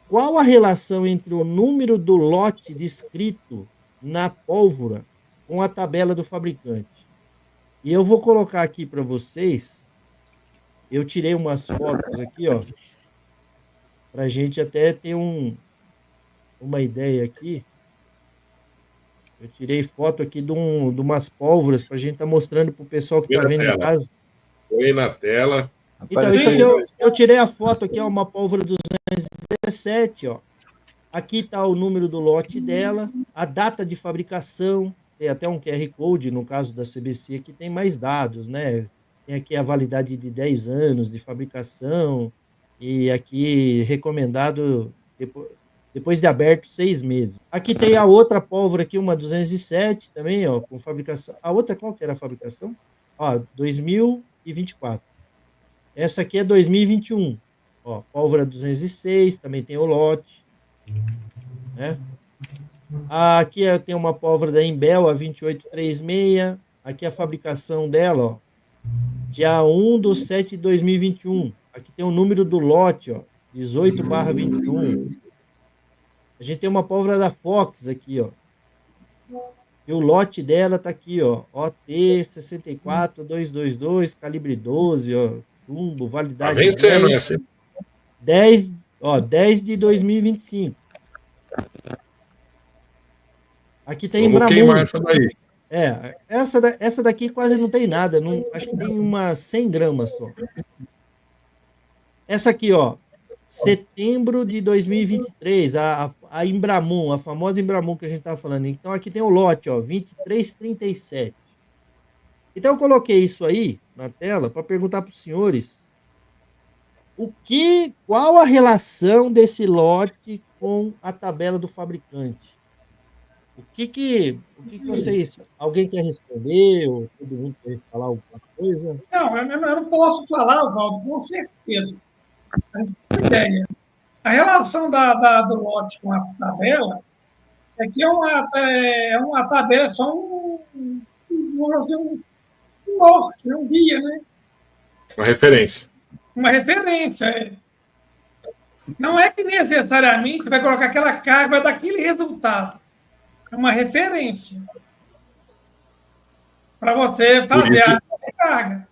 qual a relação entre o número do lote descrito na pólvora com a tabela do fabricante? E eu vou colocar aqui para vocês, eu tirei umas fotos aqui, ó, para a gente até ter uma ideia aqui. Eu tirei foto aqui de umas pólvoras para a gente estar mostrando para o pessoal que está vendo em casa. Põe na tela. Então, isso aqui eu tirei a foto aqui, ó, uma pólvora 217, ó. Aqui está o número do lote dela, a data de fabricação, tem até um QR Code, no caso da CBC, que tem mais dados, né? Tem aqui a validade de 10 anos de fabricação, e aqui recomendado depois de aberto 6 meses. Aqui tem a outra pólvora aqui, uma 207 também, ó, com fabricação. A outra qual que era a fabricação? Ó, 2024. Essa aqui é 2021. Ó, pólvora 206, também tem o lote. Né? Aqui tem uma pólvora da Imbel, a 2836. Aqui a fabricação dela, ó, dia 1/7/2021. Aqui tem o número do lote, ó, 18/21. A gente tem uma pólvora da Fox aqui, ó. E o lote dela tá aqui, ó, OT 64222, calibre 12, ó, chumbo, validade 10 de 2025. Aqui tem Vamos queimar essa daí. Essa daqui quase não tem nada, não, acho que tem umas 100 gramas só. Essa aqui, ó, setembro de 2023, a Embramun, a famosa Embramun que a gente estava falando. Então, aqui tem o lote, ó, 2337. Então, eu coloquei isso aí na tela para perguntar para os senhores qual a relação desse lote com a tabela do fabricante. O que vocês... Alguém quer responder? Ou todo mundo quer falar alguma coisa? Não, eu não posso falar, Valdo, com certeza. Ideia. A relação do lote com a tabela é que é uma tabela, só um norte, um guia, né? Uma referência. Uma referência. Não é que necessariamente você vai colocar aquela carga, vai dar aquele resultado. É uma referência para você fazer a carga.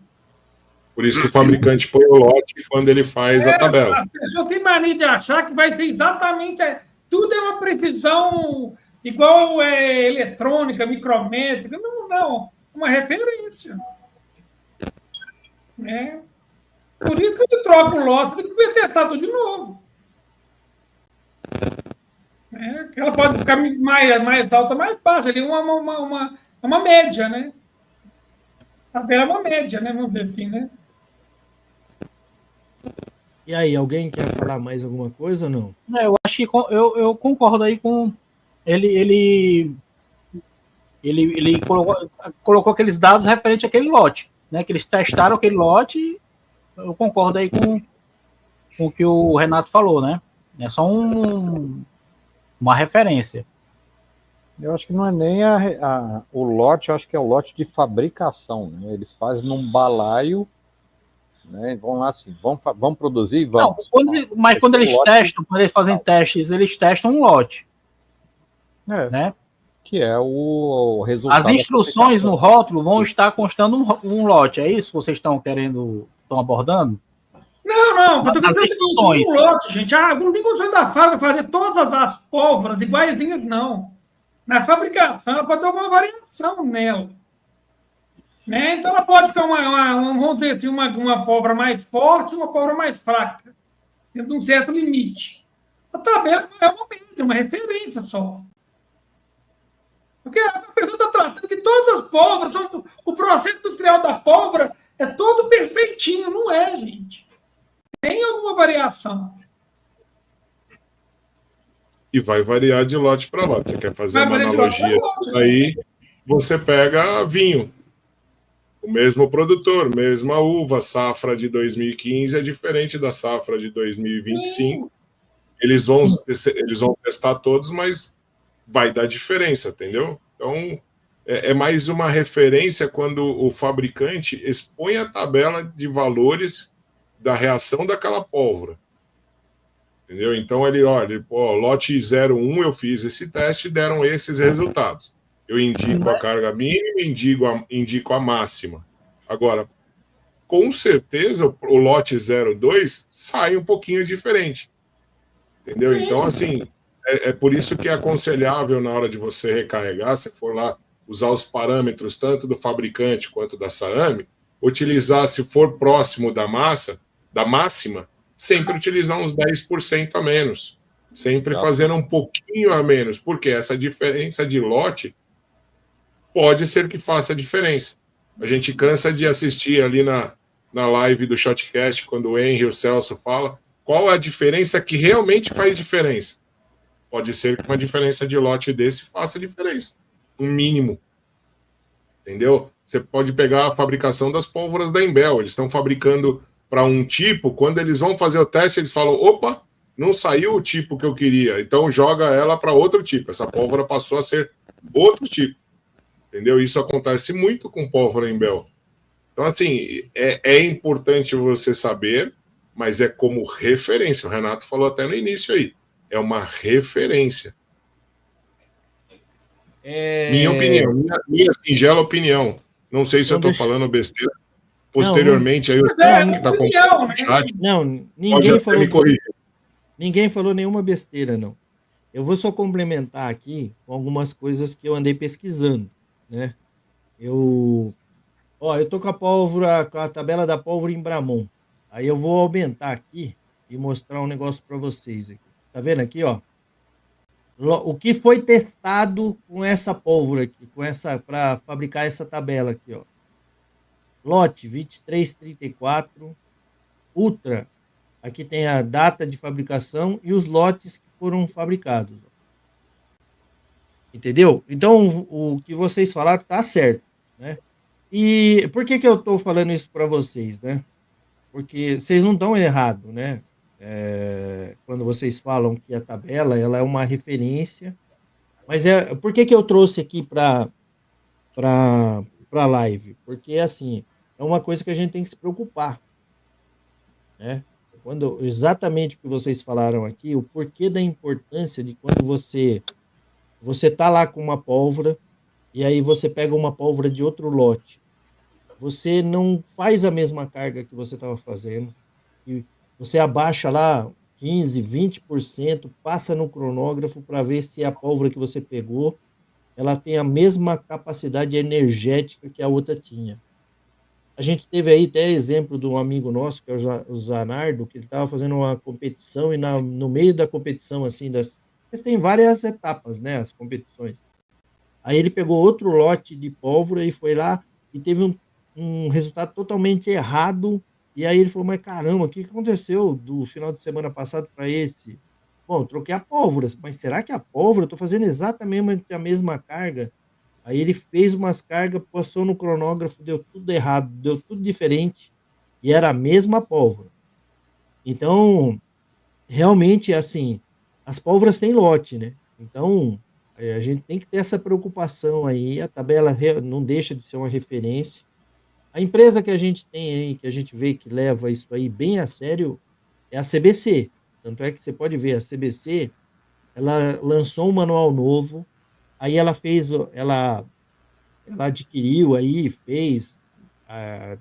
Por isso que o fabricante põe o lote quando ele faz a tabela. As pessoas têm mania de achar que vai ser exatamente... Tudo é uma precisão igual eletrônica, micrométrica. Não. Uma referência. Por isso que você troca o lote, tem que testar tudo de novo. Ela pode ficar mais alta, mais baixa. Ali uma média, né? A tabela é uma média, né? Vamos dizer assim, né? E aí, alguém quer falar mais alguma coisa ou não? Eu acho que eu concordo aí com ele colocou aqueles dados referentes àquele lote, né? Que eles testaram aquele lote. Eu concordo aí com o que o Renato falou, né? É só uma referência. Eu acho que não é nem o lote, eu acho que é o lote de fabricação, né? Eles fazem num balaio, né? Vão lá assim, vão produzir, vamos. Não, mas quando eles testam, quando eles fazem testes, eles testam um lote. Né? Que é o resultado. As instruções no rótulo vão estar constando um lote, é isso que vocês estão abordando? Não. Eu estou dizendo o seguinte, um lote, gente. Não tem condições da fábrica fazer todas as pólvoras iguaizinhas, não. Na fabricação, ela pode ter alguma variação nela. Né? Então, ela pode ter vamos dizer assim, uma pólvora mais forte e uma pólvora mais fraca, dentro de um certo limite. A tabela é uma referência só. Porque a pessoa está tratando que todas as pólvoras o processo industrial da pólvora é todo perfeitinho, não é, gente. Tem alguma variação. E vai variar de lote para lote. Você quer fazer uma analogia aí, você pega vinho. O mesmo produtor, mesma uva, safra de 2015 é diferente da safra de 2025. Eles vão testar todos, mas vai dar diferença, entendeu? Então, é mais uma referência quando o fabricante expõe a tabela de valores da reação daquela pólvora. Entendeu? Então ele, olha, lote 01 eu fiz esse teste, deram esses resultados. Eu indico a carga mínima, indico a máxima. Agora, com certeza, o lote 02 sai um pouquinho diferente. Entendeu? Sim. Então, assim, é por isso que é aconselhável na hora de você recarregar, se for lá usar os parâmetros tanto do fabricante quanto da SAAMI, utilizar, se for próximo da máxima, sempre utilizar uns 10% a menos. Sempre fazendo um pouquinho a menos, porque essa diferença de lote pode ser que faça a diferença. A gente cansa de assistir ali na live do Shotcast, quando o Henry e o Celso falam, qual a diferença que realmente faz diferença. Pode ser que uma diferença de lote desse faça diferença. Um mínimo. Entendeu? Você pode pegar a fabricação das pólvoras da Imbel. Eles estão fabricando para um tipo, quando eles vão fazer o teste, eles falam, opa, não saiu o tipo que eu queria, então joga ela para outro tipo. Essa pólvora passou a ser outro tipo. Entendeu? Isso acontece muito com pólvora Imbel. Então, assim, é importante você saber, mas é como referência. O Renato falou até no início aí. É uma referência. Minha opinião, minha singela opinião. Não sei se eu estou falando besteira. Posteriormente, aí que tá com o chat. Não, ninguém falou nenhuma besteira, não. Eu vou só complementar aqui com algumas coisas que eu andei pesquisando, né? Eu tô com a tabela da pólvora em Bramon. Aí eu vou aumentar aqui e mostrar um negócio para vocês aqui. Tá vendo aqui, ó? O que foi testado com essa pólvora aqui, para fabricar essa tabela aqui, ó. Lote 2334 Ultra. Aqui tem a data de fabricação e os lotes que foram fabricados. Entendeu? Então, o que vocês falaram tá certo, né? E por que eu tô falando isso para vocês, né? Porque vocês não estão errados, né? Quando vocês falam que a tabela ela é uma referência. Mas por que eu trouxe aqui para a live? Porque, assim, é uma coisa que a gente tem que se preocupar, né? Exatamente o que vocês falaram aqui, o porquê da importância de quando você tá lá com uma pólvora e aí você pega uma pólvora de outro lote, você não faz a mesma carga que você estava fazendo, e você abaixa lá 15%, 20%, passa no cronógrafo para ver se a pólvora que você pegou ela tem a mesma capacidade energética que a outra tinha. A gente teve aí até exemplo de um amigo nosso, que é o Zanardo, que ele estava fazendo uma competição e no meio da competição, assim, tem várias etapas, né, as competições. Aí ele pegou outro lote de pólvora e foi lá e teve um resultado totalmente errado. E aí ele falou, mas caramba, o que aconteceu do final de semana passado para esse? Bom, eu troquei a pólvora, mas será que a pólvora, eu estou fazendo exatamente a mesma carga? Aí ele fez umas cargas, passou no cronógrafo, deu tudo errado, deu tudo diferente, e era a mesma pólvora. Então, realmente, assim, as pólvoras têm lote, né? Então, a gente tem que ter essa preocupação aí, a tabela não deixa de ser uma referência. A empresa que a gente tem aí, que a gente vê que leva isso aí bem a sério, é a CBC. Tanto é que você pode ver, a CBC, ela lançou um manual novo, aí ela adquiriu aí, fez,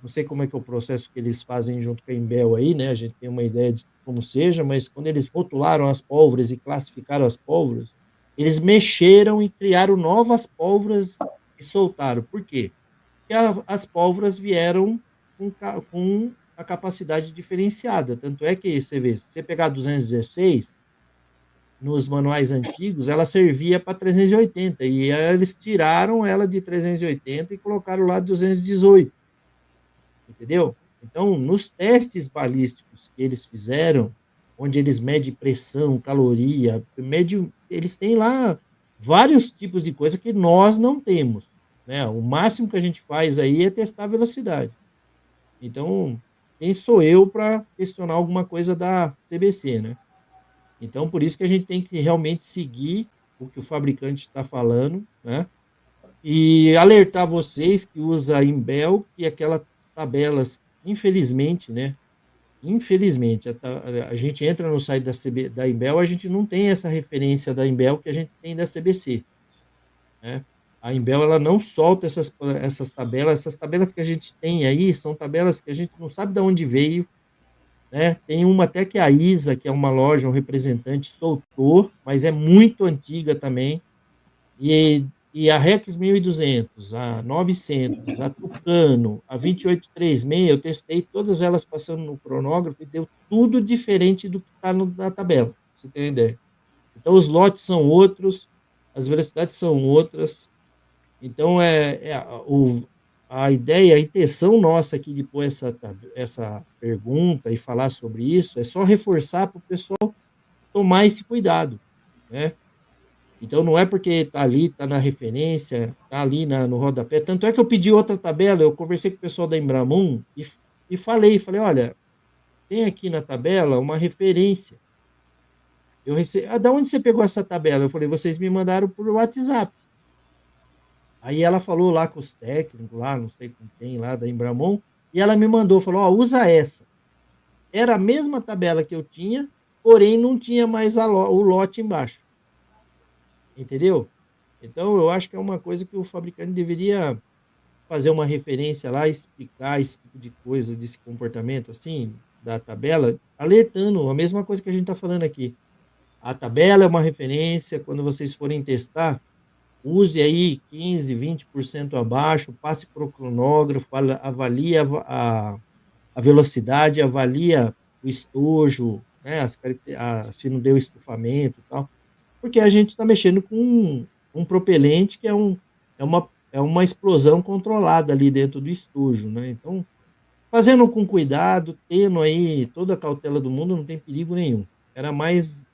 não sei como é que é o processo que eles fazem junto com a Imbel aí, né? A gente tem uma ideia de como seja, mas quando eles rotularam as pólvoras e classificaram as pólvoras, eles mexeram e criaram novas pólvoras e soltaram. Por quê? Porque as pólvoras vieram com a capacidade diferenciada. Tanto é que você vê, se você pegar 216, nos manuais antigos, ela servia para 380, e aí eles tiraram ela de 380 e colocaram lá 218. Entendeu? Então, nos testes balísticos que eles fizeram, onde eles medem pressão, caloria, eles têm lá vários tipos de coisa que nós não temos, né? O máximo que a gente faz aí é testar a velocidade. Então, quem sou eu para questionar alguma coisa da CBC, né? Então, por isso que a gente tem que realmente seguir o que o fabricante está falando, né? E alertar vocês que usa a Imbel, que aquelas tabelas, infelizmente, né? Infelizmente, a gente entra no site da Imbel, a gente não tem essa referência da Imbel que a gente tem da CBC, né? A Imbel, ela não solta essas tabelas que a gente tem aí, são tabelas que a gente não sabe de onde veio, né? Tem uma até que a ISA, que é uma loja, um representante, soltou, mas é muito antiga também, e a Rex 1200, a 900, a Tucano, a 2836, eu testei todas elas passando no cronógrafo e deu tudo diferente do que está na tabela, pra você ter uma ideia. Então, os lotes são outros, as velocidades são outras. Então, a ideia, a intenção nossa aqui de pôr essa pergunta e falar sobre isso é só reforçar para o pessoal tomar esse cuidado, né? Então, não é porque está ali, está na referência, está ali no rodapé. Tanto é que eu pedi outra tabela, eu conversei com o pessoal da Embramun e falei, olha, tem aqui na tabela uma referência. Da onde você pegou essa tabela? Eu falei, vocês me mandaram por WhatsApp. Aí ela falou lá com os técnicos, lá, não sei com quem, lá da Embramun, e ela me mandou, falou, usa essa. Era a mesma tabela que eu tinha, porém não tinha mais o lote embaixo. Entendeu? Então, eu acho que é uma coisa que o fabricante deveria fazer uma referência lá, explicar esse tipo de coisa, desse comportamento, assim, da tabela, alertando, a mesma coisa que a gente está falando aqui. A tabela é uma referência, quando vocês forem testar, use aí 15%, 20% abaixo, passe para o cronógrafo, avalie a velocidade, avalia o estojo, né, se não deu estufamento e tal, porque a gente está mexendo com um propelente que é uma explosão controlada ali dentro do estojo, né? Então, fazendo com cuidado, tendo aí toda a cautela do mundo, não tem perigo nenhum. Era mais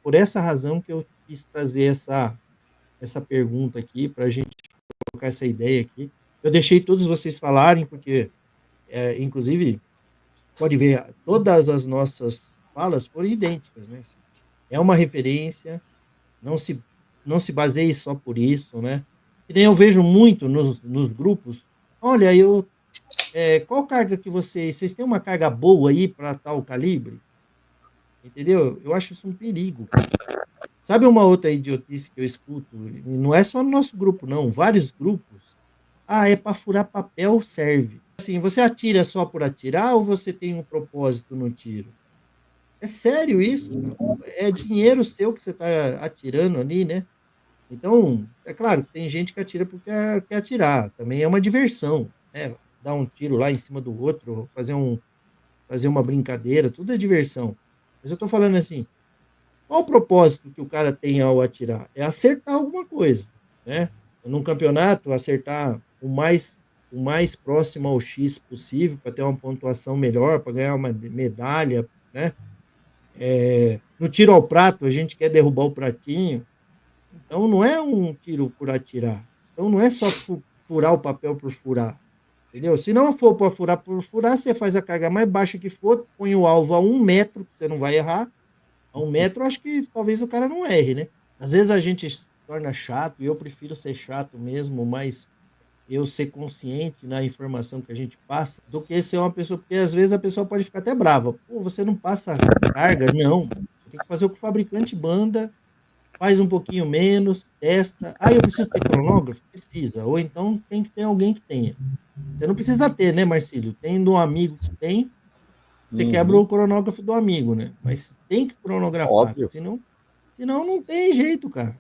por essa razão que eu quis trazer essa pergunta aqui, para a gente colocar essa ideia aqui. Eu deixei todos vocês falarem, porque, inclusive, pode ver, todas as nossas falas foram idênticas, né? É uma referência, não se baseie só por isso, né? E nem eu vejo muito nos grupos, olha, qual carga que vocês têm uma carga boa aí para tal calibre? Entendeu? Eu acho isso um perigo. Sabe uma outra idiotice que eu escuto? Não é só no nosso grupo, não, vários grupos. É para furar papel, serve. Assim, você atira só por atirar ou você tem um propósito no tiro? É sério isso? É dinheiro seu que você está atirando ali, né? Então, é claro que tem gente que atira porque quer atirar. Também é uma diversão, né? Dar um tiro lá em cima do outro, fazer uma brincadeira, tudo é diversão. Mas eu estou falando assim, qual o propósito que o cara tem ao atirar? É acertar alguma coisa, né? Num campeonato, acertar o mais próximo ao X possível para ter uma pontuação melhor, para ganhar uma medalha, né? No tiro ao prato, a gente quer derrubar o pratinho. Então, não é um tiro por atirar. Então, não é só furar o papel por furar. Entendeu? Se não for para furar por furar, você faz a carga mais baixa que for, põe o alvo a 1 metro, que você não vai errar. A 1 metro, acho que talvez o cara não erre, né? Às vezes a gente se torna chato, e eu prefiro ser chato mesmo, mas eu ser consciente na informação que a gente passa, do que ser uma pessoa, porque às vezes a pessoa pode ficar até brava. Pô, você não passa carga? Não. Tem que fazer o que o fabricante manda, faz um pouquinho menos, testa. Eu preciso ter cronógrafo? Precisa. Ou então tem que ter alguém que tenha. Você não precisa ter, né, Marcílio? Tendo um amigo que tem, você quebra o cronógrafo do amigo, né? Mas tem que cronografar. Óbvio. Senão não tem jeito, cara.